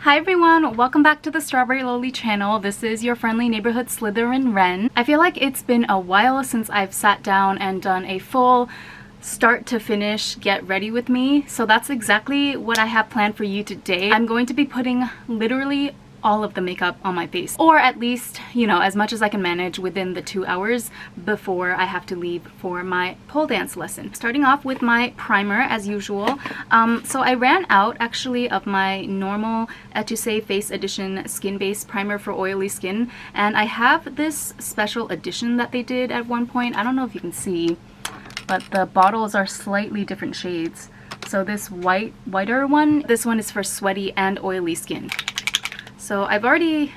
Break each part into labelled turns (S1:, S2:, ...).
S1: Hi everyone, welcome back to the Strawberry Loli channel. This is your friendly neighborhood Slytherin Wren. I feel like it's been a while since I've sat down and done a full start to finish get ready with me, so that's exactly what I have planned for you today. I'm going to be putting literally all of the makeup on my face, or at least, you know, as much as I can manage within the 2 hours before I have to leave for my pole dance lesson. Starting off with my primer as usual. So I ran out actually of my normal Etouce Face Edition Skin Base Primer for oily skin, and I have this special edition that they did at one point. I don't know if you can see, but the bottles are slightly different shades. So this whiter one, this one is for sweaty and oily skin. So I've already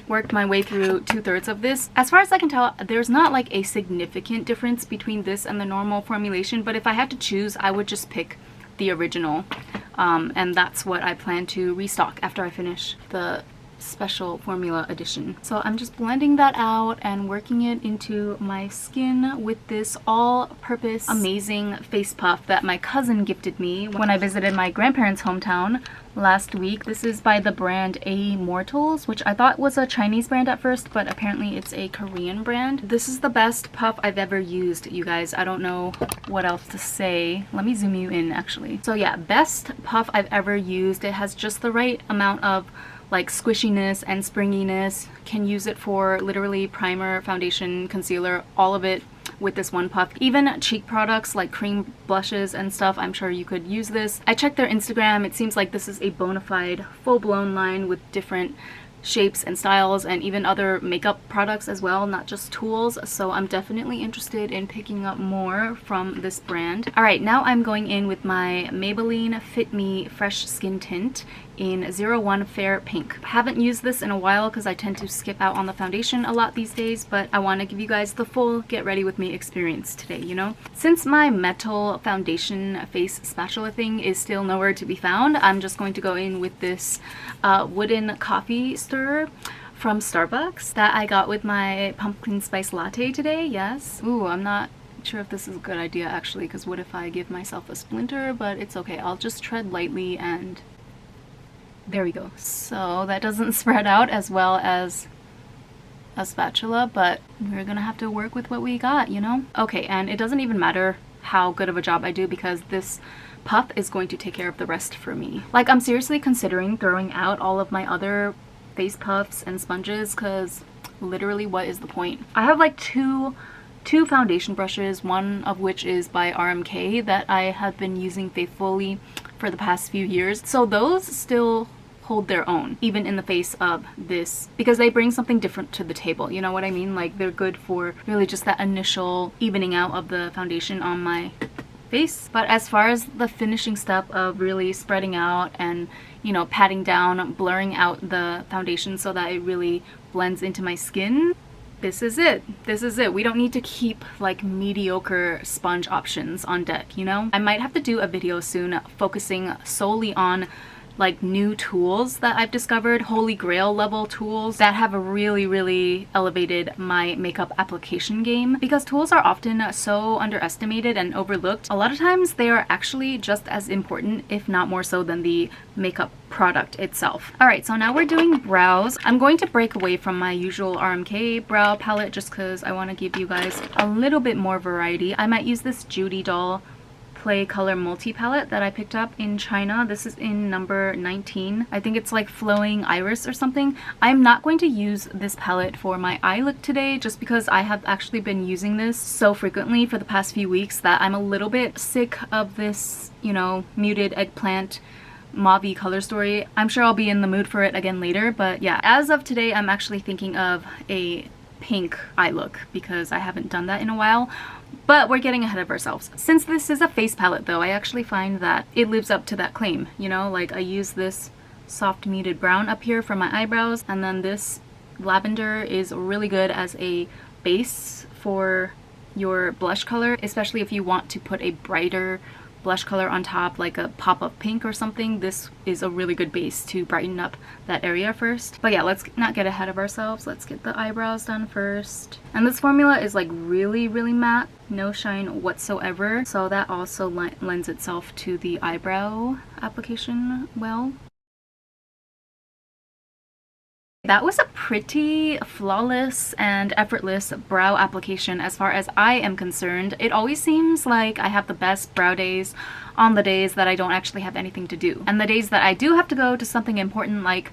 S1: worked my way through 2/3 of this. As far as I can tell, there's not like a significant difference between this and the normal formulation, but if I had to choose, I would just pick the original. And that's what I plan to restock after I finish the special formula edition. So I'm just blending that out and working it into my skin with this all-purpose amazing face puff that my cousin gifted me when I visited my grandparents' hometown last week. This is by the brand Amortals, which I thought was a Chinese brand at first, but apparently it's a Korean brand. This is the best puff I've ever used, you guys. I don't know what else to say. Let me zoom you in actually. So yeah, best puff I've ever used. It has just the right amount of like squishiness and springiness. Can use it for literally primer, foundation, concealer, all of it with this one puff. Even cheek products like cream blushes and stuff, I'm sure you could use this. I checked their Instagram. It seems like this is a bona fide full-blown line with different shapes and styles and even other makeup products as well, not just tools. So I'm definitely interested in picking up more from this brand. Alright, now I'm going in with my Maybelline Fit Me Fresh Skin Tint in 01 Fair Pink. I haven't used this in a while because I tend to skip out on the foundation a lot these days, but I want to give you guys the full get ready with me experience today, you know? Since my metal foundation face spatula thing is still nowhere to be found, I'm just going to go in with this wooden coffee stirrer from Starbucks that I got with my pumpkin spice latte today. Yes. Ooh, I'm not sure if this is a good idea actually, because what if I give myself a splinter? But it's okay. I'll just tread lightly and there we go. So that doesn't spread out as well as a spatula, but we're gonna have to work with what we got, you know? Okay, and it doesn't even matter how good of a job I do because this puff is going to take care of the rest for me. Like, I'm seriously considering throwing out all of my other face puffs and sponges because literally what is the point? I have like two foundation brushes, one of which is by RMK that I have been using faithfully for the past few years. So those still hold their own, even in the face of this, because they bring something different to the table. You know what I mean? Like, they're good for really just that initial evening out of the foundation on my face. But as far as the finishing step of really spreading out and, you know, patting down, blurring out the foundation so that it really blends into my skin, this is it. This is it. We don't need to keep like mediocre sponge options on deck, you know? I might have to do a video soon focusing solely on like new tools that I've discovered, holy grail level tools that have really elevated my makeup application game, because tools are often so underestimated and overlooked. A lot of times they are actually just as important, if not more so, than the makeup product itself. Alright, so now we're doing brows. I'm going to break away from my usual RMK brow palette just because I want to give you guys a little bit more variety. I might use this Judydoll Play Color Multi Palette that I picked up in China. This is in number 19. I think it's like Flowing Iris or something. I'm not going to use this palette for my eye look today just because I have actually been using this so frequently for the past few weeks that I'm a little bit sick of this, you know, muted eggplant mauve-y color story. I'm sure I'll be in the mood for it again later, but yeah, as of today I'm actually thinking of a pink eye look because I haven't done that in a while. But we're getting ahead of ourselves. Since this is a face palette though, I actually find that it lives up to that claim, you know? Like, I use this soft muted brown up here for my eyebrows, and then this lavender is really good as a base for your blush color, especially if you want to put a brighter blush color on top, like a pop of pink or something. This is a really good base to brighten up that area first. But yeah, let's not get ahead of ourselves. Let's get the eyebrows done first. And this formula is like really matte, no shine whatsoever, so that also lends itself to the eyebrow application well. That was a pretty flawless and effortless brow application as far as I am concerned. It always seems like I have the best brow days on the days that I don't actually have anything to do. And the days that I do have to go to something important like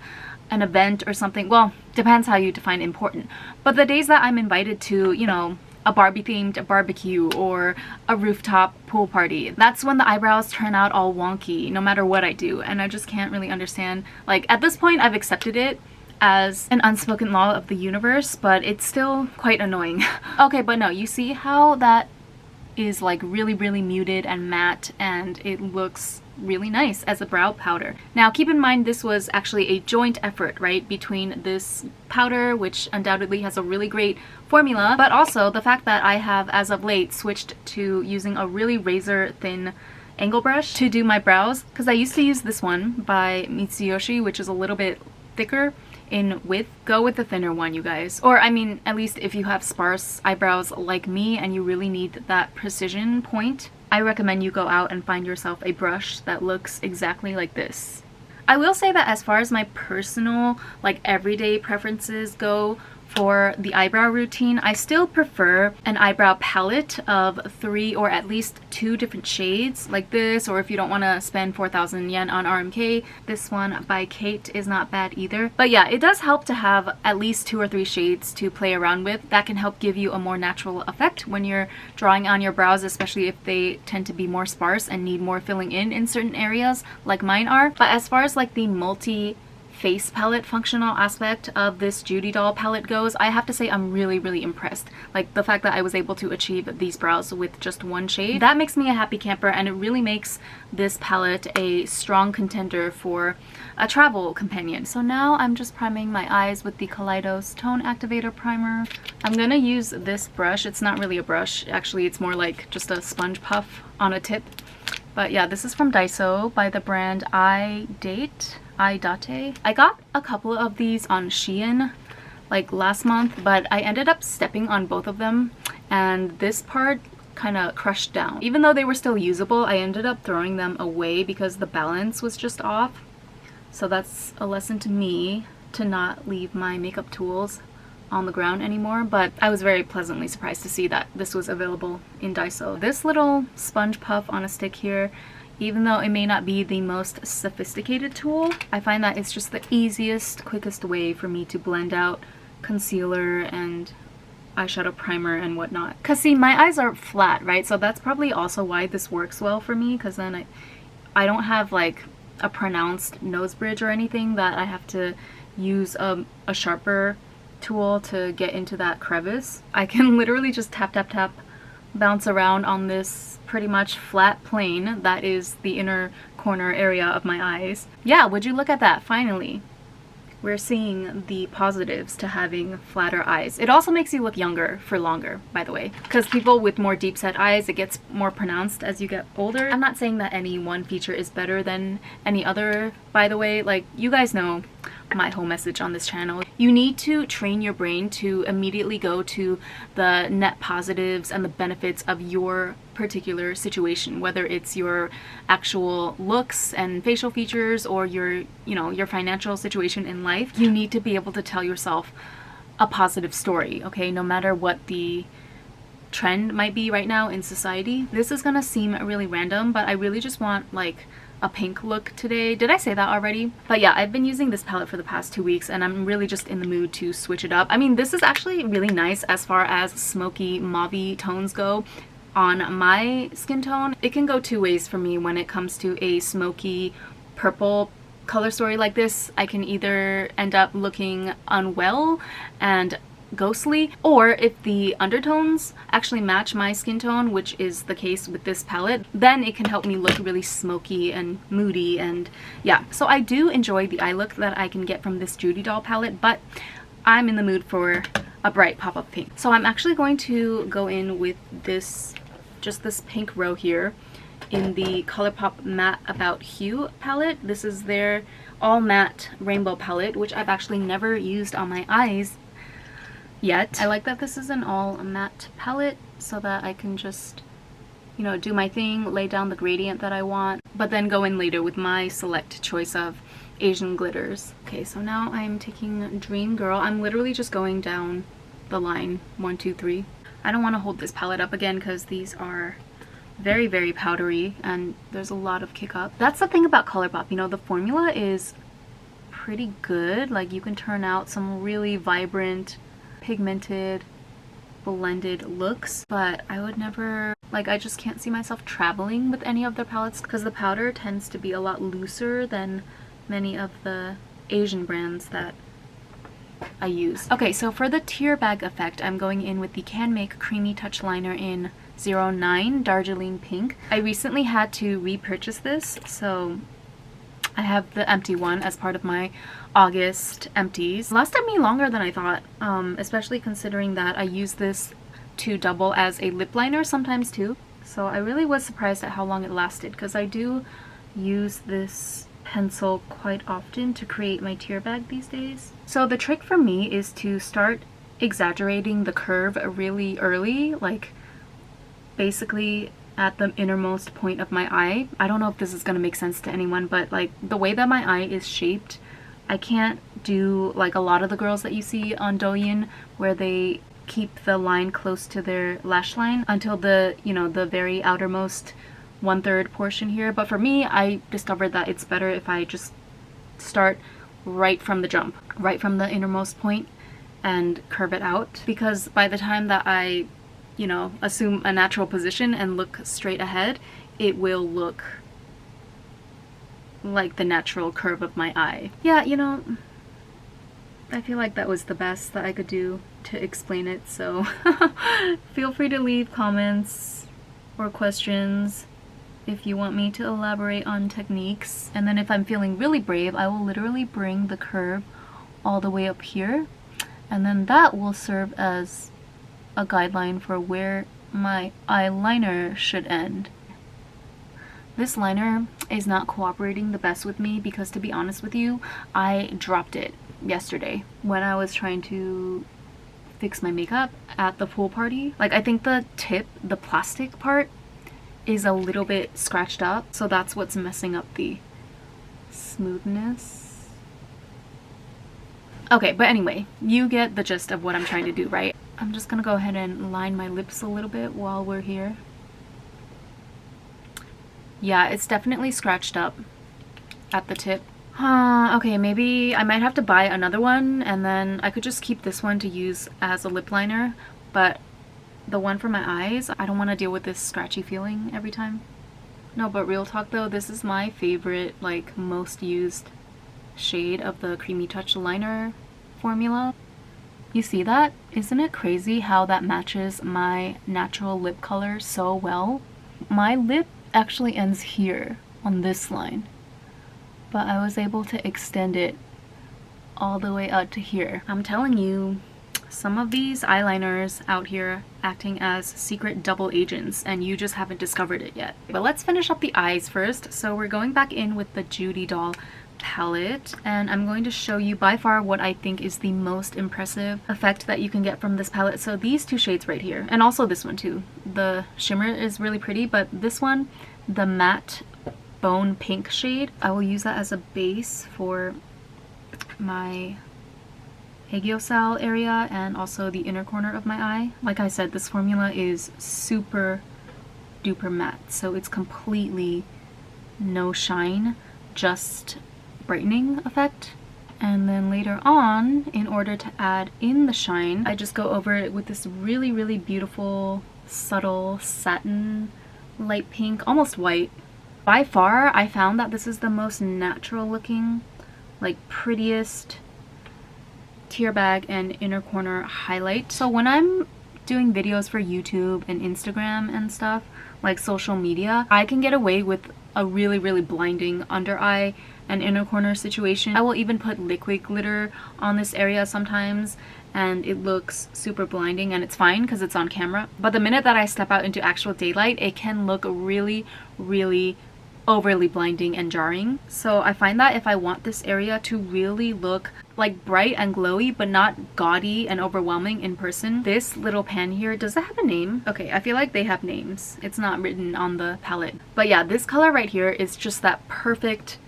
S1: an event or something, well, depends how you define important. But the days that I'm invited to, you know, a Barbie themed barbecue or a rooftop pool party, that's when the eyebrows turn out all wonky no matter what I do. And I just can't really understand, like at this point I've accepted it as an unspoken law of the universe, but it's still quite annoying. Okay, but no, you see how that is like really muted and matte, and it looks really nice as a brow powder. Now keep in mind this was actually a joint effort, right, between this powder, which undoubtedly has a really great formula, but also the fact that I have as of late switched to using a really razor thin angle brush to do my brows, because I used to use this one by Mitsuyoshi, which is a little bit thicker in width. Go with the thinner one, you guys. Or I mean, at least if you have sparse eyebrows like me and you really need that precision point, I recommend you go out and find yourself a brush that looks exactly like this. I will say that as far as my personal, like everyday preferences go for the eyebrow routine, I still prefer an eyebrow palette of 3 or at least 2 different shades like this, or if you don't want to spend 4,000 yen on RMK, this one by Kate is not bad either. But yeah, it does help to have at least 2 or 3 shades to play around with. That can help give you a more natural effect when you're drawing on your brows, especially if they tend to be more sparse and need more filling in certain areas like mine are. But as far as like the multi face palette functional aspect of this Judydoll palette goes, I have to say I'm really impressed. Like the fact that I was able to achieve these brows with just 1 shade, that makes me a happy camper, and it really makes this palette a strong contender for a travel companion. So now I'm just priming my eyes with the Kaleidos Tone Activator Primer. I'm gonna use this brush. It's not really a brush, actually it's more like just a sponge puff on a tip. But yeah, this is from Daiso by the brand Eyedate. I got a couple of these on Shein like last month, but I ended up stepping on both of them and this part kind of crushed down. Even though they were still usable, I ended up throwing them away because the balance was just off. So that's a lesson to me to not leave my makeup tools on the ground anymore, but I was very pleasantly surprised to see that this was available in Daiso. This little sponge puff on a stick here, even though it may not be the most sophisticated tool, I find that it's just the easiest, quickest way for me to blend out concealer and eyeshadow primer and whatnot. Because see, my eyes are flat, right? So that's probably also why this works well for me, because then I don't have like a pronounced nose bridge or anything that I have to use a sharper tool to get into that crevice. I can literally just tap, bounce around on this pretty much flat plane that is the inner corner area of my eyes. Yeah, would you look at that, finally. We're seeing the positives to having flatter eyes. It also makes you look younger for longer, by the way. Because people with more deep set eyes, it gets more pronounced as you get older. I'm not saying that any one feature is better than any other, by the way. Like, you guys know my whole message on this channel. You need to train your brain to immediately go to the net positives and the benefits of your particular situation, whether it's your actual looks and facial features or your, you know, your financial situation in life. You need to be able to tell yourself a positive story, okay, no matter what the trend might be right now in society. This is gonna seem really random, but I really just want like a pink look today. Did I say that already? But yeah, I've been using this palette for the past 2 weeks and I'm really just in the mood to switch it up. I mean, this is actually really nice as far as smoky mauve tones go on my skin tone. It can go 2 ways for me when it comes to a smoky purple color story like this. I can either end up looking unwell and ghostly, or if the undertones actually match my skin tone, which is the case with this palette, then it can help me look really smoky and moody. And yeah, so I do enjoy the eye look that I can get from this Judydoll palette, but I'm in the mood for a bright pop-up pink. So I'm actually going to go in with this, just this pink row here in the ColourPop Matte About Hue palette. This is their all matte rainbow palette, which I've actually never used on my eyes yet. I like that this is an all matte palette so that I can just, you know, do my thing, lay down the gradient that I want, but then go in later with my select choice of Asian glitters. Okay, so now I'm taking Dream Girl. I'm literally just going down the line 1, 2, 3. I don't want to hold this palette up again because these are very, very powdery and there's a lot of kick up. That's the thing about ColourPop, you know, the formula is pretty good. Like, you can turn out some really vibrant, pigmented, blended looks, but I would never, like, I just can't see myself traveling with any of their palettes because the powder tends to be a lot looser than many of the Asian brands that I use. Okay, so for the tear bag effect, I'm going in with the Can Make Creamy Touch Liner in 09 Darjeeling Pink. I recently had to repurchase this, so I have the empty one as part of my August empties. It lasted me longer than I thought, especially considering that I use this to double as a lip liner sometimes too. So I really was surprised at how long it lasted because I do use this pencil quite often to create my tear bag these days. So the trick for me is to start exaggerating the curve really early, like basically at the innermost point of my eye. I don't know if this is gonna make sense to anyone, but like the way that my eye is shaped, I can't do like a lot of the girls that you see on Douyin where they keep the line close to their lash line until the, you know, the very outermost 1/3 portion here. But for me, I discovered that it's better if I just start right from the jump, right from the innermost point and curve it out, because by the time that I, you know, assume a natural position and look straight ahead, it will look like the natural curve of my eye. Yeah, you know, I feel like that was the best that I could do to explain it, so feel free to leave comments or questions if you want me to elaborate on techniques. And then if I'm feeling really brave, I will literally bring the curve all the way up here, and then that will serve as a guideline for where my eyeliner should end. This liner is not cooperating the best with me because, to be honest with you, I dropped it yesterday when I was trying to fix my makeup at the pool party. Like, I think the tip, the plastic part, is a little bit scratched up, so that's what's messing up the smoothness. Okay, but anyway, you get the gist of what I'm trying to do, right? I'm just gonna go ahead and line my lips a little bit while we're here. Yeah, it's definitely scratched up at the tip. Okay, maybe I might have to buy another one, and then I could just keep this one to use as a lip liner, but the one for my eyes, I don't want to deal with this scratchy feeling every time. No, but real talk though, this is my favorite, like, most used shade of the Creamy Touch liner formula. You see that? Isn't it crazy how that matches my natural lip color so well? My lip actually ends here on this line, but I was able to extend it all the way out to here. I'm telling you, some of these eyeliners out here acting as secret double agents, and you just haven't discovered it yet. But let's finish up the eyes first. So we're going back in with the Judydoll palette, and I'm going to show you by far what I think is the most impressive effect that you can get from this palette. So these two shades right here, and also this one too. The shimmer is really pretty, but this one, the matte bone pink shade, I will use that as a base for my hagiosal area and also the inner corner of my eye. Like I said, this formula is super duper matte, so it's completely no shine, just brightening effect. And then later on, in order to add in the shine, I just go over it with this really, really beautiful, subtle satin light pink, almost white. By far, I found that this is the most natural looking, like, prettiest tear bag and inner corner highlight. So when I'm doing videos for YouTube and Instagram and stuff, like social media, I can get away with a really, really blinding under eye and inner corner situation. I will even put liquid glitter on this area sometimes, and it looks super blinding, and it's fine because it's on camera. But the minute that I step out into actual daylight, it can look really, really overly blinding and jarring. So I find that if I want this area to really look like bright and glowy but not gaudy and overwhelming in person, this little pan here, does that have a name? Okay, I feel like they have names. It's not written on the palette. But yeah, this color right here is just that perfect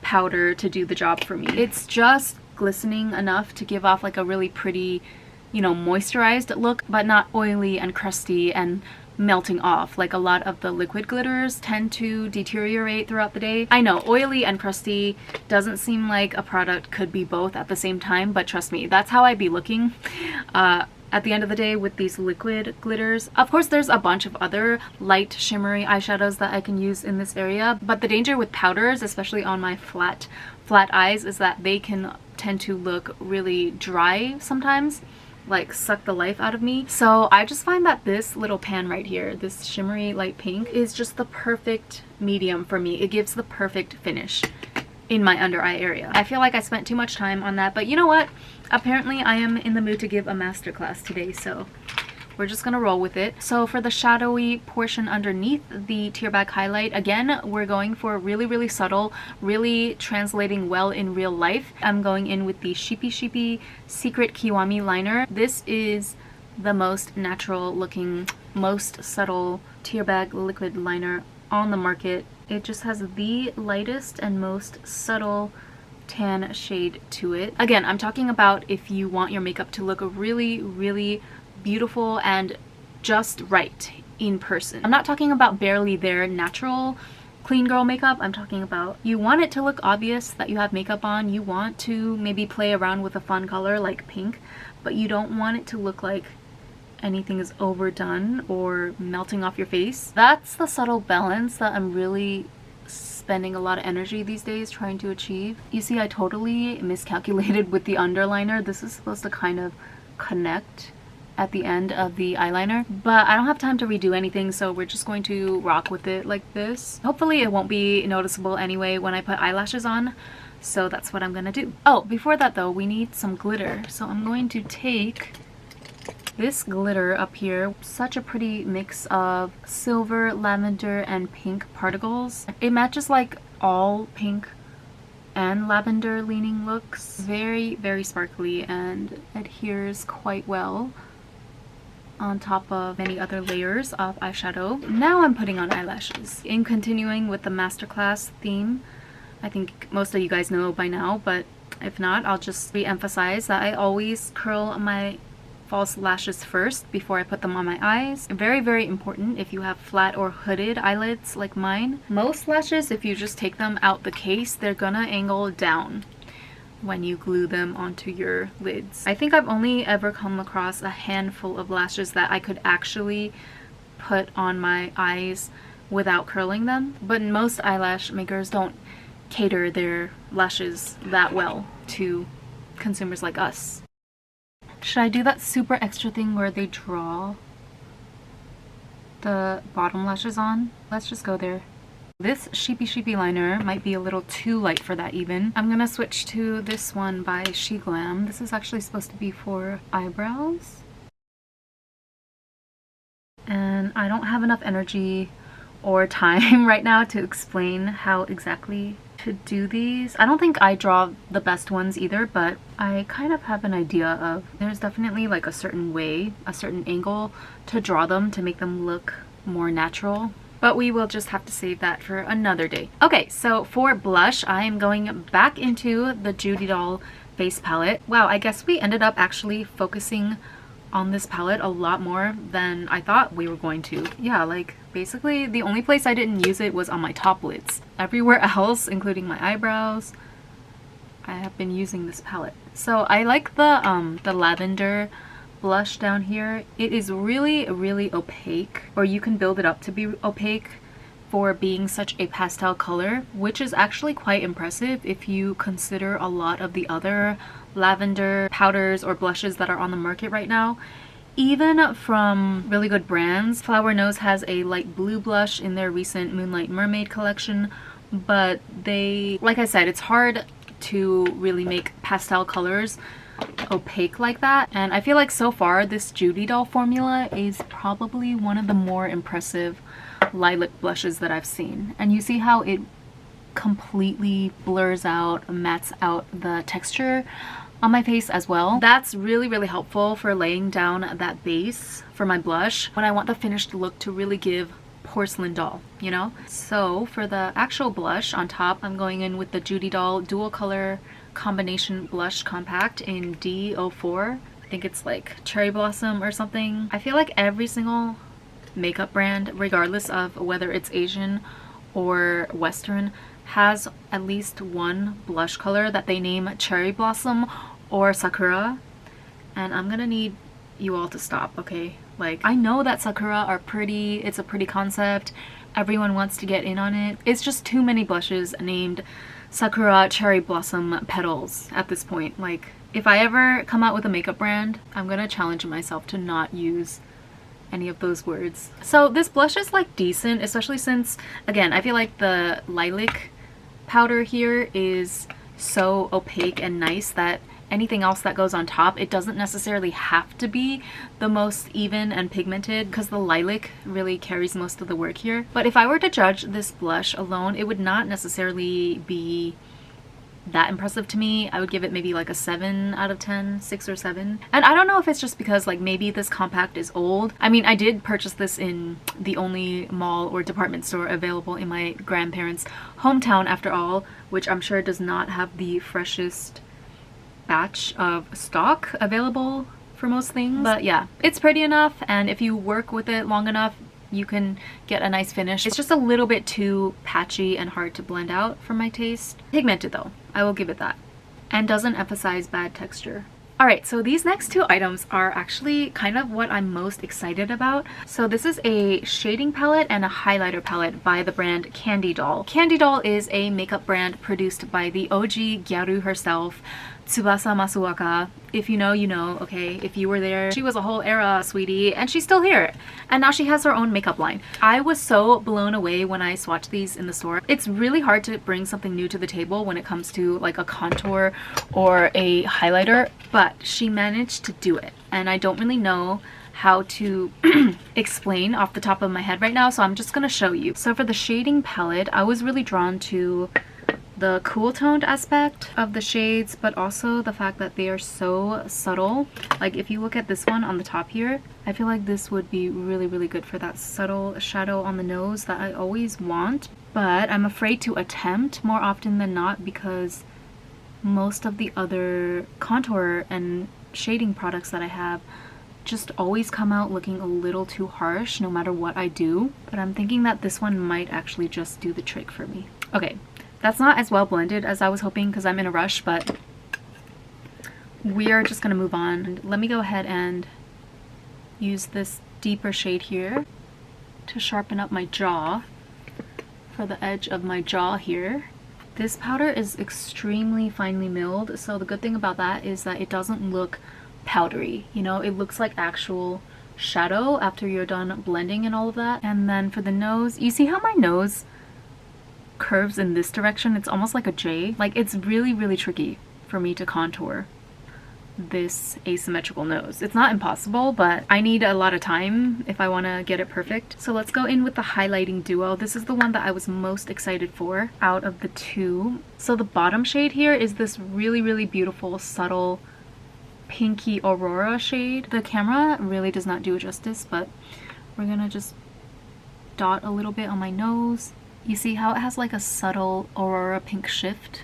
S1: powder to do the job for me. It's just glistening enough to give off like a really pretty, you know, moisturized look, but not oily and crusty and melting off like a lot of the liquid glitters tend to deteriorate throughout the day. I know oily and crusty doesn't seem like a product could be both at the same time, but trust me, that's how I be looking at the end of the day with these liquid glitters. Of course, there's a bunch of other light shimmery eyeshadows that I can use in this area, but the danger with powders, especially on my flat eyes, is that they can tend to look really dry sometimes, like suck the life out of me. So I just find that this little pan right here, this shimmery light pink, is just the perfect medium for me. It gives the perfect finish in my under eye area. I feel like I spent too much time on that, but you know what? Apparently I am in the mood to give a masterclass today, so we're just gonna roll with it. So for the shadowy portion underneath the tear bag highlight, again, we're going for really, really subtle, really translating well in real life. I'm going in with the Sheepy Secret Kiwami liner. This is the most natural looking, most subtle tear bag liquid liner on the market. It just has the lightest and most subtle tan shade to it. Again, I'm talking about if you want your makeup to look really, really beautiful and just right in person. I'm not talking about barely there natural clean girl makeup. I'm talking about you want it to look obvious that you have makeup on. You want to maybe play around with a fun color like pink, but you don't want it to look like anything is overdone or melting off your face. That's the subtle balance that I'm really spending a lot of energy these days trying to achieve. You see, I totally miscalculated with the underliner. This is supposed to kind of connect at the end of the eyeliner, but I don't have time to redo anything, so we're just going to rock with it like this. Hopefully it won't be noticeable anyway when I put eyelashes on, so that's what I'm gonna do. Oh, before that though, we need some glitter, so I'm going to take this glitter up here. Such a pretty mix of silver, lavender, and pink particles. It matches like all pink and lavender leaning looks. Very, very sparkly and adheres quite well on top of many other layers of eyeshadow. Now I'm putting on eyelashes. In continuing with the masterclass theme, I think most of you guys know by now, but if not, I'll just re-emphasize that I always curl my false lashes first before I put them on my eyes. Very, very important if you have flat or hooded eyelids like mine. Most lashes, if you just take them out the case, they're gonna angle down when you glue them onto your lids. I think I've only ever come across a handful of lashes that I could actually put on my eyes without curling them, but most eyelash makers don't cater their lashes that well to consumers like us. Should I do that super extra thing where they draw the bottom lashes on? Let's just go there. This Sheepy liner might be a little too light for that even. I'm gonna switch to this one by She Glam. This is actually supposed to be for eyebrows. And I don't have enough energy or time right now to explain how exactly to do these. I don't think I draw the best ones either, but I kind of have an idea of there's definitely like a certain way, a certain angle to draw them to make them look more natural. But we will just have to save that for another day. Okay, so for blush, I am going back into the Judydoll face palette. Wow, I guess we ended up actually focusing on this palette a lot more than I thought we were going to. Yeah, like basically the only place I didn't use it was on my top lids. Everywhere else, including my eyebrows, I have been using this palette. So I like the lavender blush down here. It is really, really opaque, or you can build it up to be opaque for being such a pastel color, which is actually quite impressive if you consider a lot of the other lavender powders or blushes that are on the market right now. Even from really good brands, Flower Nose has a light blue blush in their recent Moonlight Mermaid collection, but they, like I said, it's hard to really make pastel colors opaque like that, and I feel like so far this Judydoll formula is probably one of the more impressive lilac blushes that I've seen. And you see how it completely blurs out, mattes out the texture on my face as well. That's really, really helpful for laying down that base for my blush when I want the finished look to really give porcelain doll, you know? So for the actual blush on top, I'm going in with the Judydoll dual color combination blush compact in D04. I think it's like cherry blossom or something. I feel like every single makeup brand, regardless of whether it's Asian or Western, has at least one blush color that they name cherry blossom or sakura, and I'm gonna need you all to stop, okay? Like, I know that sakura are pretty, it's a pretty concept, everyone wants to get in on it. It's just too many blushes named sakura cherry blossom petals at this point. Like, if I ever come out with a makeup brand, I'm gonna challenge myself to not use any of those words. So this blush is like decent, especially since, again, I feel like the lilac powder here is so opaque and nice that anything else that goes on top, it doesn't necessarily have to be the most even and pigmented, because the lilac really carries most of the work here. But if I were to judge this blush alone, it would not necessarily be that impressive to me. I would give it maybe like a 7 out of 10, 6 or 7. And I don't know if it's just because like maybe this compact is old. I mean, I did purchase this in the only mall or department store available in my grandparents' hometown after all, which I'm sure does not have the freshest batch of stock available for most things. But yeah, it's pretty enough, and if you work with it long enough, you can get a nice finish. It's just a little bit too patchy and hard to blend out for my taste. Pigmented though, I will give it that. And doesn't emphasize bad texture. Alright, so these next two items are actually kind of what I'm most excited about. So this is a shading palette and a highlighter palette by the brand Candydoll. Candydoll is a makeup brand produced by the OG Gyaru herself, Tsubasa Masuoka. If you know, you know, okay? If you were there, she was a whole era, sweetie, and she's still here. And now she has her own makeup line. I was so blown away when I swatched these in the store. It's really hard to bring something new to the table when it comes to like a contour or a highlighter, but she managed to do it. And I don't really know how to explain off the top of my head right now, so I'm just gonna show you. So for the shading palette, I was really drawn to the cool toned aspect of the shades, but also the fact that they are so subtle. Like if you look at this one on the top here, I feel like this would be really, really good for that subtle shadow on the nose that I always want, but I'm afraid to attempt more often than not because most of the other contour and shading products that I have just always come out looking a little too harsh no matter what I do. But I'm thinking that this one might actually just do the trick for me. Okay. That's not as well blended as I was hoping because I'm in a rush, but we are just going to move on. Let me go ahead and use this deeper shade here to sharpen up my jaw for the edge of my jaw here. This powder is extremely finely milled, so the good thing about that is that it doesn't look powdery. You know, it looks like actual shadow after you're done blending and all of that. And then for the nose, you see how my nose curves in this direction? It's almost like a J. Like, it's really, really tricky for me to contour this asymmetrical nose. It's not impossible, but I need a lot of time if I want to get it perfect. So let's go in with the highlighting duo. This is the one that I was most excited for out of the two. So the bottom shade here is this really, really beautiful, subtle, pinky aurora shade. The camera really does not do it justice, but we're gonna just dot a little bit on my nose. You see how it has like a subtle aurora pink shift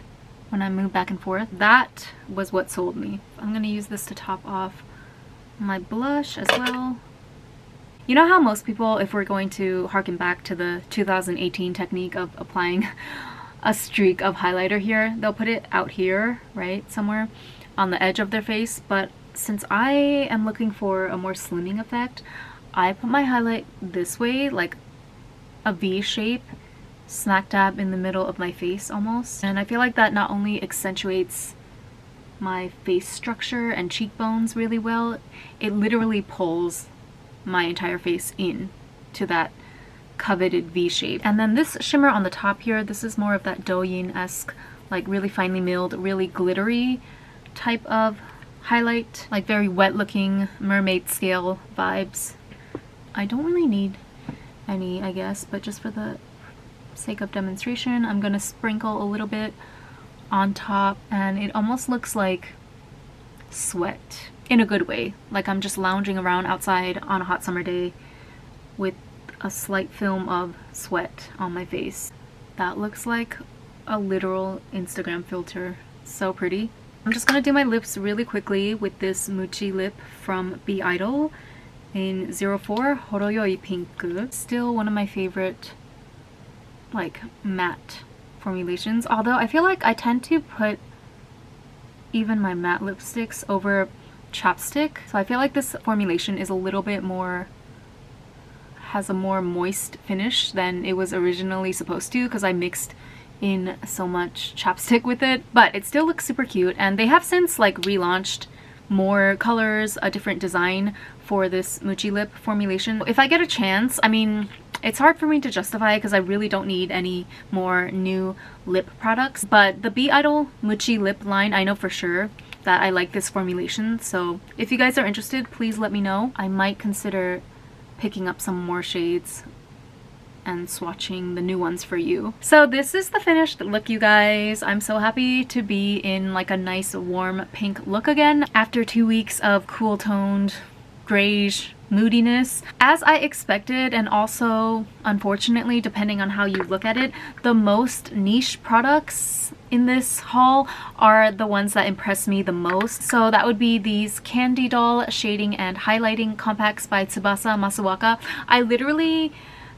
S1: when I move back and forth? That was what sold me. I'm gonna use this to top off my blush as well. You know how most people, if we're going to harken back to the 2018 technique of applying a streak of highlighter here, they'll put it out here, right, somewhere on the edge of their face. But since I am looking for a more slimming effect, I put my highlight this way, like a V shape, smack dab in the middle of my face almost. And I feel like that not only accentuates my face structure and cheekbones really well, it literally pulls my entire face in to that coveted V shape. And then this shimmer on the top here, this is more of that Douyin-esque, like really finely milled, really glittery type of highlight, like very wet looking mermaid scale vibes. I don't really need any, I guess, but just for the sake of demonstration, I'm gonna sprinkle a little bit on top, and it almost looks like sweat in a good way, like I'm just lounging around outside on a hot summer day with a slight film of sweat on my face. That looks like a literal Instagram filter. So pretty. I'm just gonna do my lips really quickly with this Mochi lip from Eyebrow in 04 Horoyoi Pink. Still one of my favorite like matte formulations, although I feel like I tend to put even my matte lipsticks over chapstick, so I feel like this formulation is a little bit more, has a more moist finish than it was originally supposed to, because I mixed in so much chapstick with it. But it still looks super cute, and they have since like relaunched more colors, a different design for this Mochi lip formulation. If I get a chance, I mean, it's hard for me to justify because I really don't need any more new lip products, but the Eyebrow Mochi lip line, I know for sure that I like this formulation, so if you guys are interested, please let me know. I might consider picking up some more shades and swatching the new ones for you. So this is the finished look, you guys. I'm so happy to be in like a nice warm pink look again after 2 weeks of cool toned grayish moodiness. As I expected, and also unfortunately, depending on how you look at it, the most niche products in this haul are the ones that impress me the most. So that would be these Judydoll shading and highlighting compacts by Tsubasa Masuwaka. I literally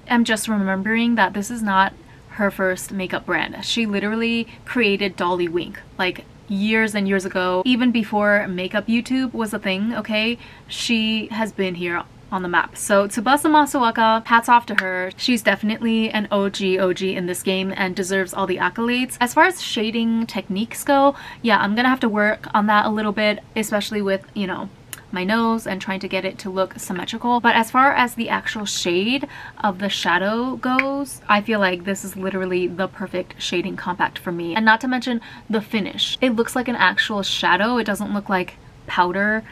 S1: am just remembering that this is not her first makeup brand. She literally created Dolly Wink like years and years ago, even before makeup YouTube was a thing, okay? She has been here on the map. So Tsubasa Masuwaka, hats off to her. She's definitely an OG in this game and deserves all the accolades. As far as shading techniques go, yeah, I'm gonna have to work on that a little bit, especially with, you know, my nose and trying to get it to look symmetrical. But as far as the actual shade of the shadow goes, I feel like this is literally the perfect shading compact for me. And not to mention the finish. It looks like an actual shadow. It doesn't look like powder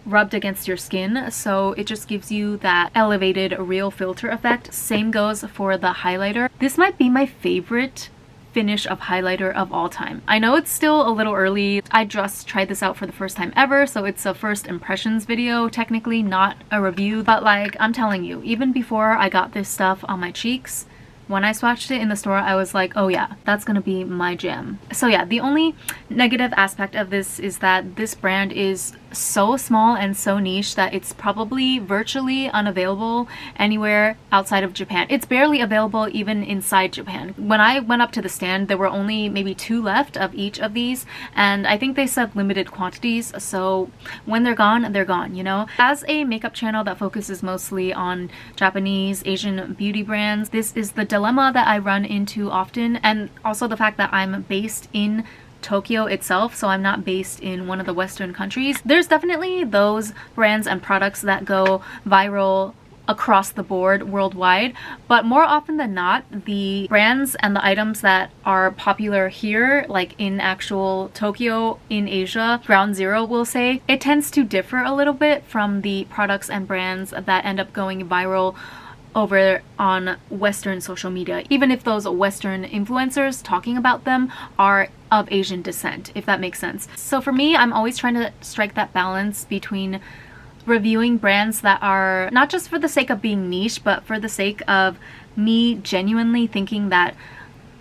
S1: rubbed against your skin, so it just gives you that elevated real filter effect. Same goes for the highlighter. This might be my favorite finish of highlighter of all time. I know it's still a little early. I just tried this out for the first time ever, so it's a first impressions video, technically not a review, but like, I'm telling you, even before I got this stuff on my cheeks, when I swatched it in the store, I was like, oh yeah, that's gonna be my jam. So yeah, the only negative aspect of this is that this brand is so small and so niche that it's probably virtually unavailable anywhere outside of Japan. It's barely available even inside Japan. When I went up to the stand, there were only maybe 2 left of each of these, and I think they said limited quantities, so when they're gone, you know? As a makeup channel that focuses mostly on Japanese, Asian beauty brands, this is the dilemma that I run into often, and also the fact that I'm based in Tokyo itself, so I'm not based in one of the Western countries. There's definitely those brands and products that go viral across the board worldwide, but more often than not, the brands and the items that are popular here, like in actual Tokyo, in Asia, ground zero we'll say, it tends to differ a little bit from the products and brands that end up going viral over on Western social media, even if those Western influencers talking about them are of Asian descent, if that makes sense. So for me, I'm always trying to strike that balance between reviewing brands that are not just for the sake of being niche, but for the sake of me genuinely thinking that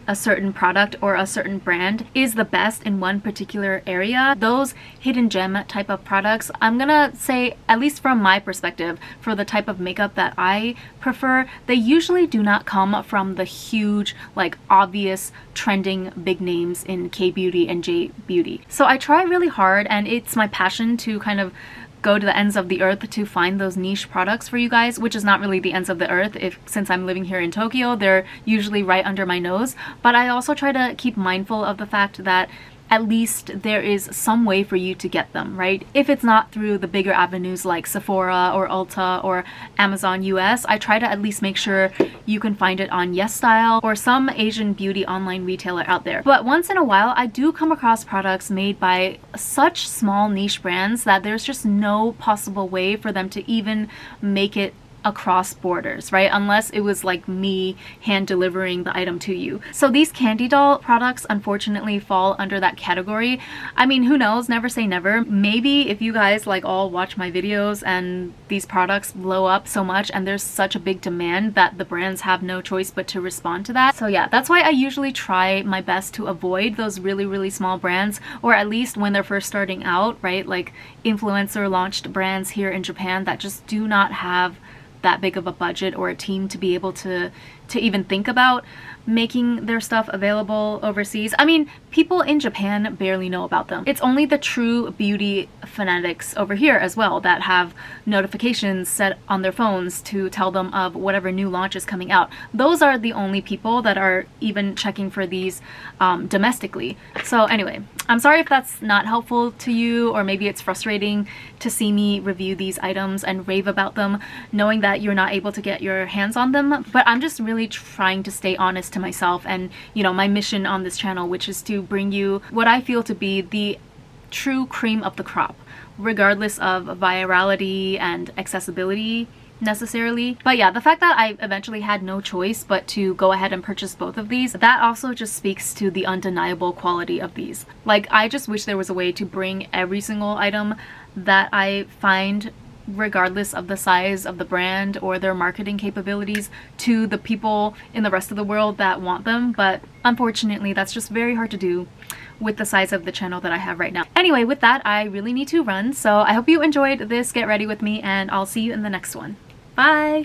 S1: a certain product or a certain brand is the best in one particular area. Those hidden gem type of products, I'm gonna say, at least from my perspective, for the type of makeup that I prefer, they usually do not come from the huge, like obvious trending big names in K-beauty and J-beauty. So I try really hard, and it's my passion to kind of go to the ends of the earth to find those niche products for you guys, which is not really the ends of the earth. Since I'm living here in Tokyo, they're usually right under my nose. But I also try to keep mindful of the fact that at least there is some way for you to get them, right? If it's not through the bigger avenues like Sephora or Ulta or Amazon US, I try to at least make sure you can find it on YesStyle or some Asian beauty online retailer out there. But once in a while, I do come across products made by such small niche brands that there's just no possible way for them to even make it across borders, right? Unless it was like me hand delivering the item to you. So these candy doll products unfortunately fall under that category. I mean, who knows? Never say never. Maybe if you guys like all watch my videos and these products blow up so much and there's such a big demand that the brands have no choice but to respond to that. So yeah, that's why I usually try my best to avoid those really small brands, or at least when they're first starting out, right? Like influencer launched brands here in Japan that just do not have that big of a budget or a team to be able to even think about making their stuff available overseas. I mean, people in Japan barely know about them. It's only the true beauty fanatics over here as well that have notifications set on their phones to tell them of whatever new launch is coming out. Those are the only people that are even checking for these domestically. So anyway, I'm sorry if that's not helpful to you, or maybe it's frustrating to see me review these items and rave about them knowing that you're not able to get your hands on them. But I'm just really trying to stay honest to myself and, you know, my mission on this channel, which is to bring you what I feel to be the true cream of the crop, regardless of virality and accessibility necessarily. But yeah, the fact that I eventually had no choice but to go ahead and purchase both of these, that also just speaks to the undeniable quality of these. Like, I just wish there was a way to bring every single item that I find, regardless of the size of the brand or their marketing capabilities, to the people in the rest of the world that want them. But unfortunately, that's just very hard to do with the size of the channel that I have right now. Anyway, with that, I really need to run. So I hope you enjoyed this Get Ready with me, and I'll see you in the next one. Bye!